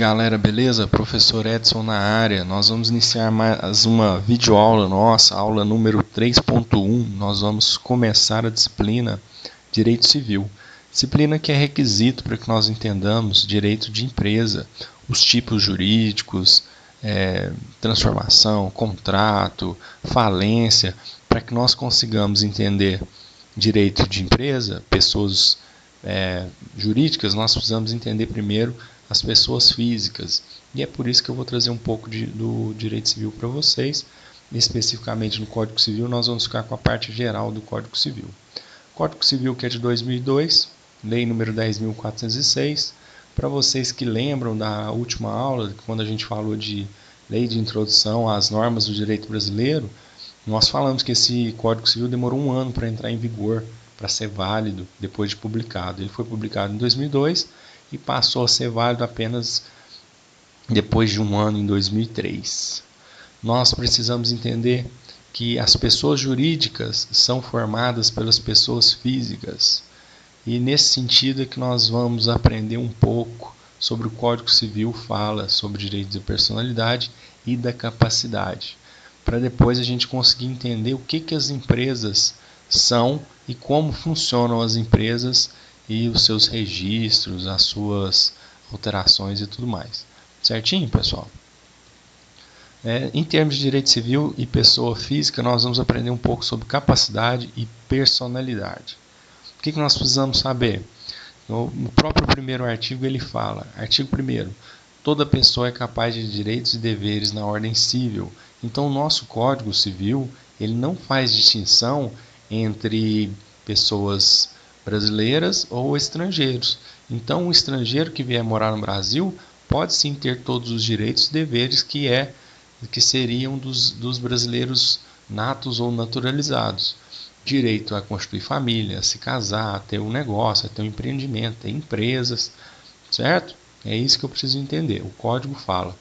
Galera, beleza? Professor Edson na área. Nós vamos iniciar mais uma videoaula nossa, aula número 3.1. Nós vamos começar a disciplina Direito Civil. Disciplina que é requisito para que nós entendamos direito de empresa, os tipos jurídicos, transformação, contrato, falência, para que nós consigamos entender direito de empresa, pessoas jurídicas, nós precisamos entender primeiro as pessoas físicas. E é por isso que eu vou trazer um pouco do direito civil para vocês. Especificamente no Código Civil, nós vamos ficar com a parte geral do Código Civil. Código Civil que é de 2002, Lei número 10.406. Para vocês que lembram da última aula, quando a gente falou de Lei de Introdução às Normas do Direito Brasileiro, nós falamos que esse Código Civil demorou um ano para entrar em vigor, para ser válido depois de publicado. Ele foi publicado em 2002 e passou a ser válido apenas depois de um ano, em 2003. Nós precisamos entender que as pessoas jurídicas são formadas pelas pessoas físicas. E nesse sentido é que nós vamos aprender um pouco sobre o Código Civil, fala sobre direitos de personalidade e da capacidade, para depois a gente conseguir entender o que as empresas são e como funcionam as empresas e os seus registros, as suas alterações e tudo mais. Certinho, pessoal? Em termos de direito civil e pessoa física, nós vamos aprender um pouco sobre capacidade e personalidade. O que nós precisamos saber? No próprio primeiro artigo ele fala, artigo 1º, toda pessoa é capaz de direitos e deveres na ordem civil. Então o nosso Código Civil ele não faz distinção entre pessoas brasileiras ou estrangeiros. Então o estrangeiro que vier morar no Brasil pode sim ter todos os direitos e deveres que seriam dos brasileiros natos ou naturalizados. Direito a constituir família, a se casar, a ter um negócio, a ter um empreendimento, a ter empresas, certo? É isso que eu preciso entender. O código fala,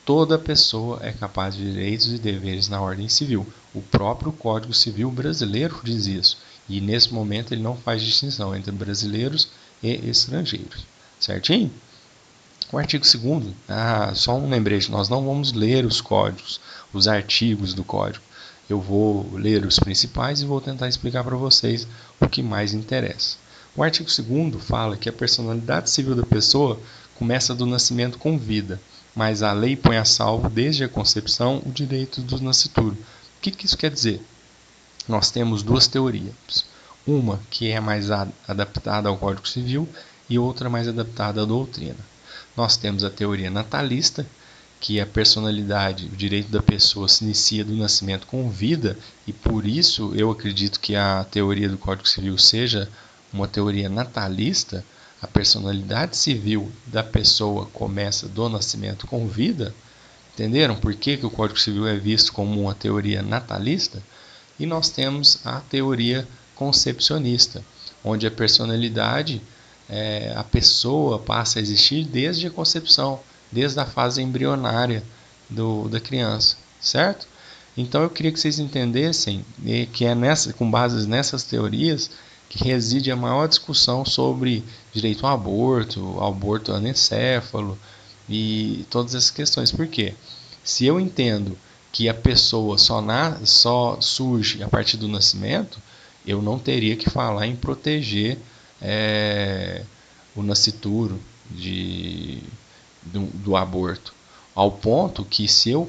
toda pessoa é capaz de direitos e deveres na ordem civil. O próprio Código Civil brasileiro diz isso. E nesse momento ele não faz distinção entre brasileiros e estrangeiros. Certinho? O artigo 2º, só um lembrete, nós não vamos ler os códigos, os artigos do código. Eu vou ler os principais e vou tentar explicar para vocês o que mais interessa. O artigo 2º fala que a personalidade civil da pessoa começa do nascimento com vida, mas a lei põe a salvo desde a concepção o direito do nascituro. O que isso quer dizer? Nós temos duas teorias. Uma que é mais adaptada ao Código Civil e outra mais adaptada à doutrina. Nós temos a teoria natalista, que a personalidade, o direito da pessoa se inicia do nascimento com vida, e por isso eu acredito que a teoria do Código Civil seja uma teoria natalista. A personalidade civil da pessoa começa do nascimento com vida. Entenderam por que o Código Civil é visto como uma teoria natalista? E nós temos a teoria concepcionista, onde a personalidade, a pessoa passa a existir desde a concepção, desde a fase embrionária da criança, certo? Então eu queria que vocês entendessem que é com base nessas teorias que reside a maior discussão sobre direito ao aborto anencéfalo e todas essas questões. Por quê? Se eu entendo que a pessoa só surge a partir do nascimento, eu não teria que falar em proteger o nascituro do aborto. Ao ponto que se eu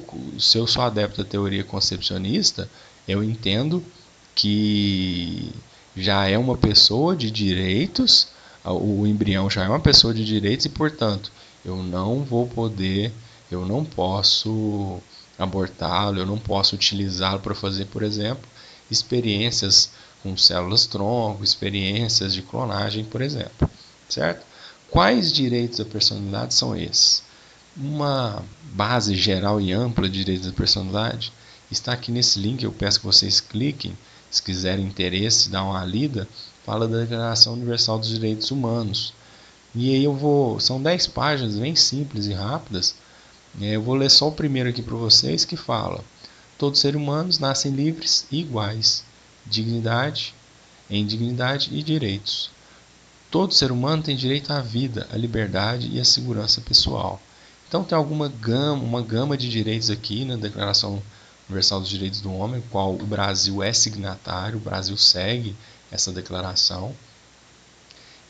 sou adepto da teoria concepcionista, eu entendo que já é uma pessoa de direitos, o embrião já é uma pessoa de direitos e, portanto, eu não posso abortá-lo, eu não posso utilizá-lo para fazer, por exemplo, experiências com células-tronco, experiências de clonagem, por exemplo, certo? Quais direitos da personalidade são esses? Uma base geral e ampla de direitos da personalidade está aqui nesse link, eu peço que vocês cliquem, se quiserem interesse, dá uma lida, fala da Declaração Universal dos Direitos Humanos. E aí são 10 páginas, bem simples e rápidas. Eu vou ler só o primeiro aqui para vocês, que fala: todos os seres humanos nascem livres e iguais, em dignidade e direitos. Todo ser humano tem direito à vida, à liberdade e à segurança pessoal. Então tem uma gama de direitos aqui na Declaração Universal dos Direitos do Homem, qual o Brasil é signatário, o Brasil segue essa declaração.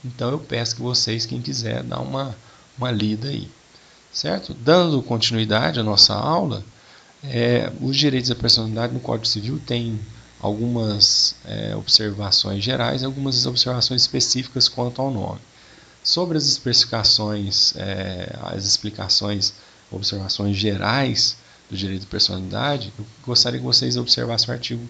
Então eu peço que vocês, quem quiser, dá uma lida aí. Certo? Dando continuidade à nossa aula, os direitos da personalidade no Código Civil tem algumas observações gerais e algumas observações específicas quanto ao nome. Sobre as especificações, as explicações, observações gerais do direito de personalidade, eu gostaria que vocês observassem o artigo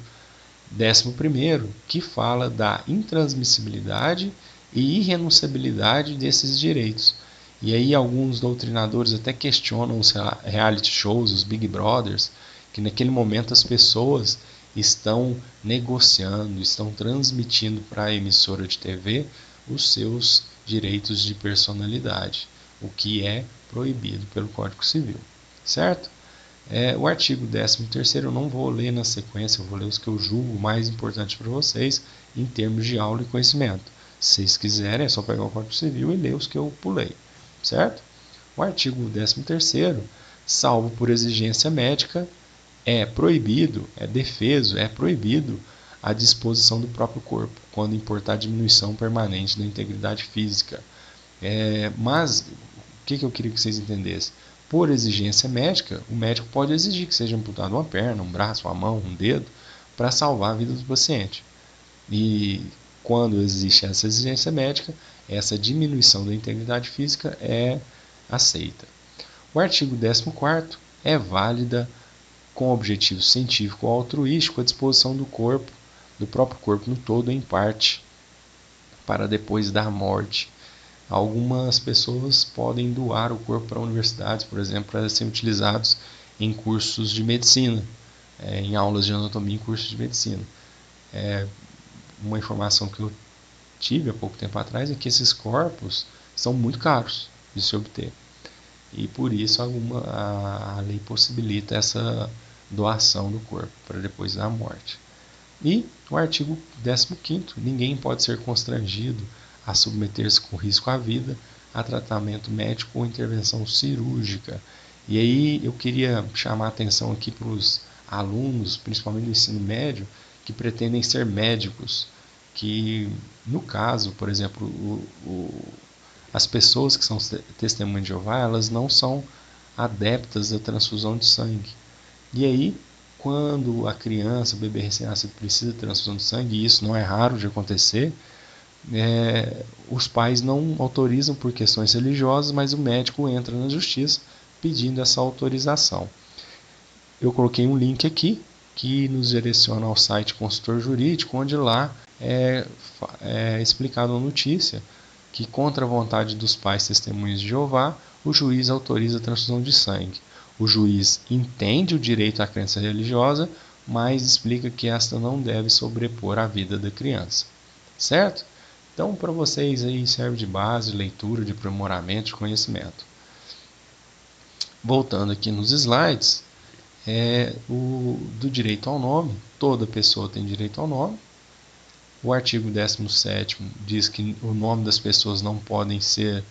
11º, que fala da intransmissibilidade e irrenunciabilidade desses direitos. E aí alguns doutrinadores até questionam os reality shows, os Big Brothers, que naquele momento as pessoas estão negociando, estão transmitindo para a emissora de TV os seus direitos de personalidade, o que é proibido pelo Código Civil, certo? O artigo 13º eu não vou ler na sequência, eu vou ler os que eu julgo mais importantes para vocês em termos de aula e conhecimento. Se vocês quiserem, é só pegar o Código Civil e ler os que eu pulei, certo? O artigo 13º, salvo por exigência médica, é proibido, é defeso, é proibido a disposição do próprio corpo, quando importar diminuição permanente da integridade física. Mas, o que eu queria que vocês entendessem? Por exigência médica, o médico pode exigir que seja amputado uma perna, um braço, uma mão, um dedo, para salvar a vida do paciente. E quando existe essa exigência médica, essa diminuição da integridade física é aceita. O artigo 14º é válida com objetivo científico ou altruístico a disposição do corpo, do próprio corpo no todo ou em parte, para depois da morte. Algumas pessoas podem doar o corpo para universidades, por exemplo, para serem utilizados em cursos de medicina, em aulas de anatomia em cursos de medicina. Uma informação que eu tive há pouco tempo atrás é que esses corpos são muito caros de se obter. E por isso a lei possibilita essa doação do corpo para depois da morte. E o artigo 15º, ninguém pode ser constrangido a submeter-se com risco à vida a tratamento médico ou intervenção cirúrgica. E aí eu queria chamar a atenção aqui para os alunos, principalmente do ensino médio, que pretendem ser médicos, que no caso, por exemplo, as pessoas que são testemunhas de Jeová, elas não são adeptas da transfusão de sangue. E aí, quando a criança, o bebê recém-nascido precisa de transfusão de sangue, e isso não é raro de acontecer, os pais não autorizam por questões religiosas, mas o médico entra na justiça pedindo essa autorização. Eu coloquei um link aqui que nos direciona ao site Consultor Jurídico, onde lá é explicada a notícia que, contra a vontade dos pais testemunhas de Jeová, o juiz autoriza a transfusão de sangue. O juiz entende o direito à crença religiosa, mas explica que esta não deve sobrepor a vida da criança. Certo? Então, para vocês aí serve de base, leitura, de aprimoramento, de conhecimento. Voltando aqui nos slides, do direito ao nome, toda pessoa tem direito ao nome. O artigo 17º diz que o nome das pessoas não podem ser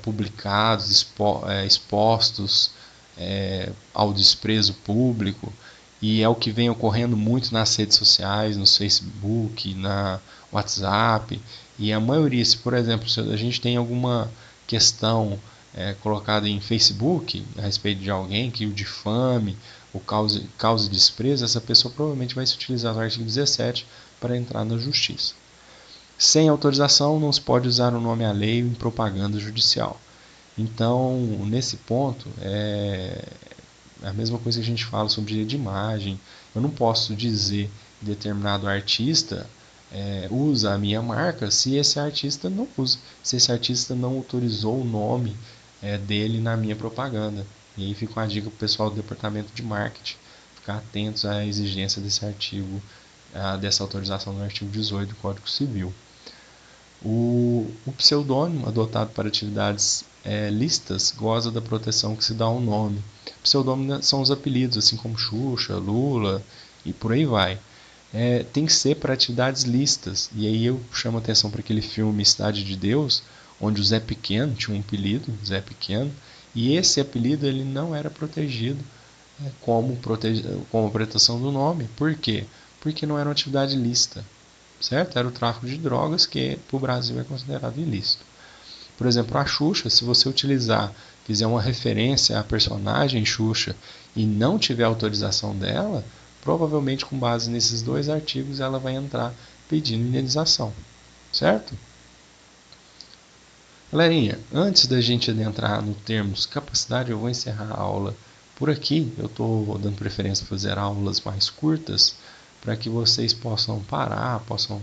publicados, expostos ao desprezo público, e é o que vem ocorrendo muito nas redes sociais, no Facebook, na WhatsApp, e a maioria, se por exemplo, se a gente tem alguma questão colocada em Facebook a respeito de alguém que o difame ou cause desprezo, essa pessoa provavelmente vai se utilizar do artigo 17 para entrar na justiça. Sem autorização, não se pode usar o nome alheio em propaganda judicial. Então, nesse ponto, é a mesma coisa que a gente fala sobre direito de imagem. Eu não posso dizer que determinado artista usa a minha marca se esse artista não usa, se esse artista não autorizou o nome dele na minha propaganda. E aí fica uma dica para o pessoal do departamento de marketing ficar atentos à exigência desse artigo, dessa autorização no artigo 18 do Código Civil. O pseudônimo adotado para atividades lícitas goza da proteção que se dá ao nome. Pseudônimos são os apelidos, assim como Xuxa, Lula e por aí vai. Tem que ser para atividades lícitas. E aí eu chamo a atenção para aquele filme Cidade de Deus, onde o Zé Pequeno tinha um apelido, Zé Pequeno, E esse apelido ele não era protegido como proteção do nome. Por quê? Porque não era uma atividade ilícita, certo? Era o tráfico de drogas que para o Brasil é considerado ilícito. Por exemplo, a Xuxa, se você fizer uma referência à personagem Xuxa e não tiver autorização dela, provavelmente com base nesses dois artigos ela vai entrar pedindo indenização, certo? Galerinha, antes da gente adentrar no termos capacidade, eu vou encerrar a aula por aqui. Eu estou dando preferência para fazer aulas mais curtas para que vocês possam parar, possam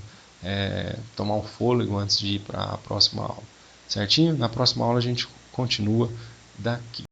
tomar um fôlego antes de ir para a próxima aula. Certinho? Na próxima aula a gente continua daqui.